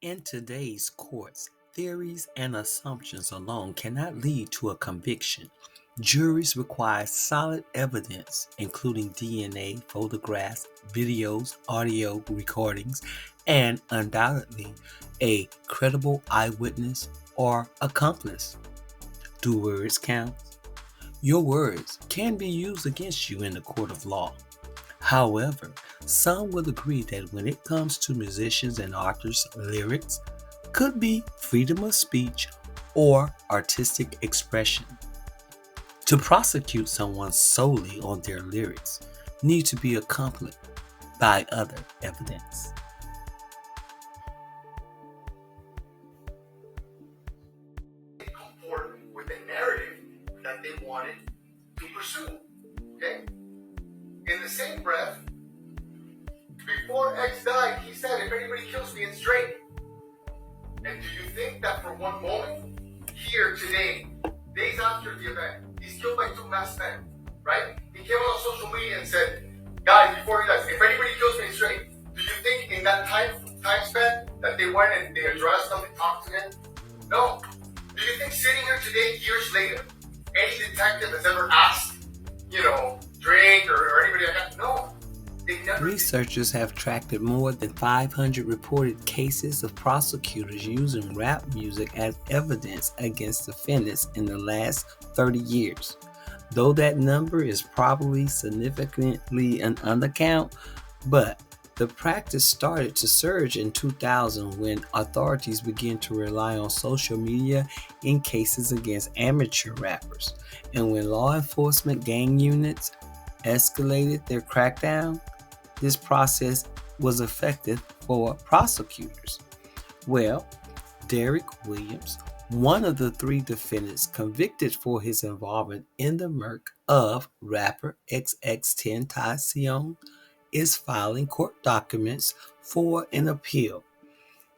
In today's courts, theories and assumptions alone cannot lead to a conviction. Juries require solid evidence, including DNA, photographs, videos, audio recordings, and undoubtedly a credible eyewitness or accomplice. Do words count? Your words can be used against you in the court of law. However, some will agree that when it comes to musicians and authors, lyrics could be freedom of speech or artistic expression. To prosecute someone solely on their lyrics need to be accompanied by other evidence. Come forward with a narrative that they wanted to pursue. Okay? In the same breath, before X died, he said, if anybody kills me, it's Drake. And do you think that for one moment, here today, days after the event, he's killed by two masked men, right? He came on social media and said, guys, before he dies, if anybody kills me, it's Drake. Do you think in that time span that they went and they addressed him and talked to him? No. Do you think sitting here today, years later, any detective has ever asked, Drake or anybody like that? No. They never. Researchers have tracked more than 500 reported cases of prosecutors using rap music as evidence against defendants in the last 30 years. Though that number is probably significantly an undercount, but the practice started to surge in 2000 when authorities began to rely on social media in cases against amateur rappers, and when law enforcement gang units escalated their crackdown. This process was effective for prosecutors. Well, Derek Williams, one of the three defendants convicted for his involvement in the murder of rapper XXXTentacion, is filing court documents for an appeal.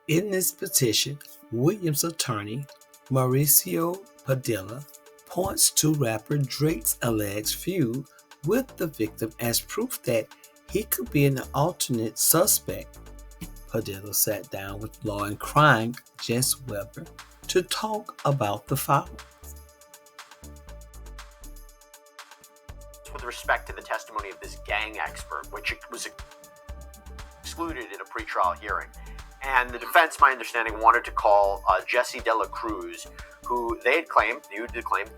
In this petition, Williams' attorney, Mauricio Padilla, points to rapper Drake's alleged feud with the victim as proof that he could be an alternate suspect. Padilla sat down with law and crime Jess Weber to talk about the file. With respect to the testimony of this gang expert, which was excluded in a pretrial hearing. And the defense, my understanding, wanted to call Jesse De La Cruz, who they had claimed,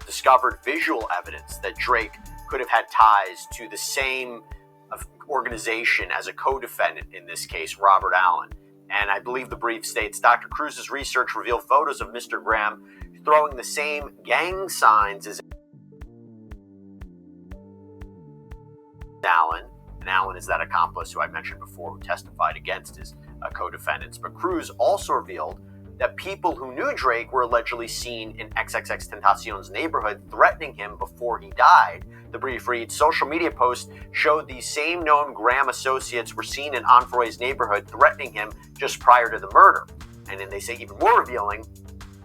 discovered visual evidence that Drake could have had ties to the same organization as a co-defendant in this case, Robert Allen. And I believe the brief states, Dr. Cruz's research revealed photos of Mr. Graham throwing the same gang signs as Allen. And Allen is that accomplice who I mentioned before who testified against his co-defendants. But Cruz also revealed that people who knew Drake were allegedly seen in XXXTentacion's neighborhood threatening him before he died. The brief reads, social media posts showed these same known Graham associates were seen in Onfroy's neighborhood threatening him just prior to the murder. And then they say even more revealing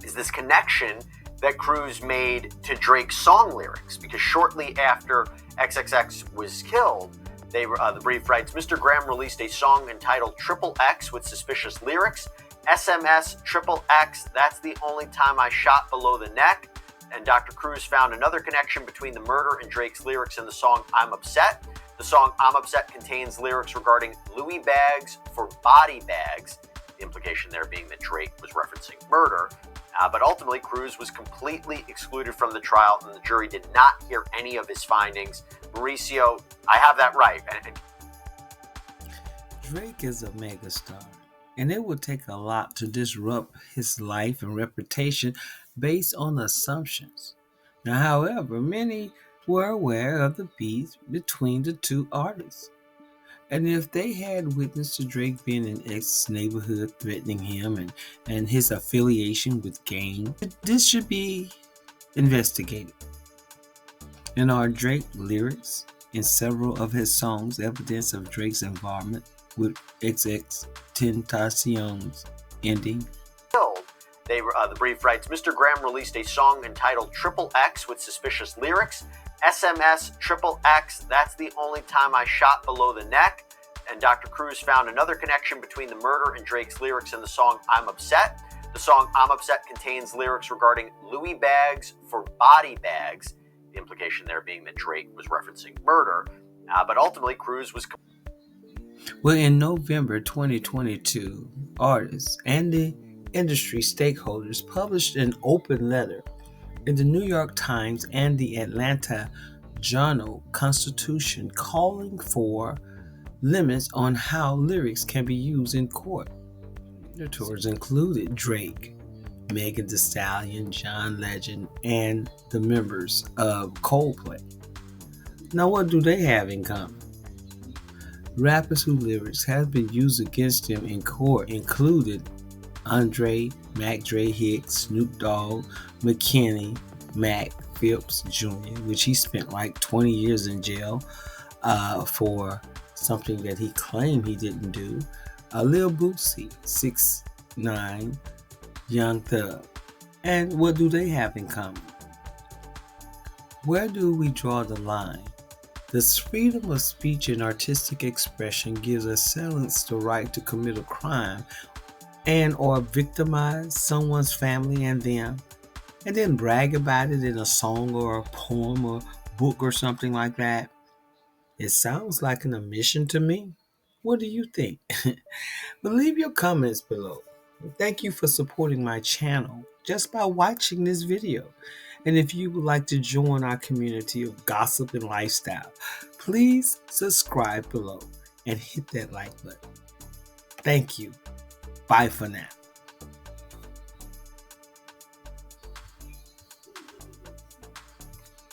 is this connection that Cruz made to Drake's song lyrics, because shortly after XXX was killed, the brief writes, Mr. Graham released a song entitled Triple X with suspicious lyrics. SMS Triple X, that's the only time I shot below the neck. And Dr. Cruz found another connection between the murder and Drake's lyrics in the song I'm Upset. The song I'm Upset contains lyrics regarding Louis bags for body bags, the implication there being that Drake was referencing murder. But ultimately, Cruz was completely excluded from the trial, and the jury did not hear any of his findings. Mauricio, I have that right. Drake is a megastar, and it would take a lot to disrupt his life and reputation based on assumptions. Now, however, many were aware of the beef between the two artists. And if they had witnessed Drake being in X's neighborhood threatening him and his affiliation with gang, this should be investigated. And are Drake lyrics in several of his songs evidence of Drake's involvement with XXXTentacion's ending? The brief writes, Mr. Graham released a song entitled Triple X with suspicious lyrics. SMS Triple X, that's the only time I shot below the neck. And Dr. Cruz found another connection between the murder and Drake's lyrics in the song I'm Upset. The song I'm Upset contains lyrics regarding Louis bags for body bags, the implication there being that Drake was referencing murder. But ultimately, Cruz was... Well, in November 2022, artists and the industry stakeholders published an open letter in the New York Times and the Atlanta Journal-Constitution calling for limits on how lyrics can be used in court. Signatories included Drake, Megan Thee Stallion, John Legend, and the members of Coldplay. Now, what do they have in common? Rappers whose lyrics have been used against them in court included Andre, Mac Dre Hicks, Snoop Dogg, McKinney, Mac Phillips Jr., which he spent like 20 years in jail for something that he claimed he didn't do. Lil Boosie, 6ix9ine, Young Thug. And what do they have in common? Where do we draw the line? This freedom of speech and artistic expression gives assailants the right to commit a crime and or victimize someone's family and them, and then brag about it in a song or a poem or book or something like that. It sounds like an omission to me. What do you think? But leave your comments below. Thank you for supporting my channel just by watching this video. And if you would like to join our community of gossip and lifestyle, please subscribe below and hit that like button. Thank you. Bye for now.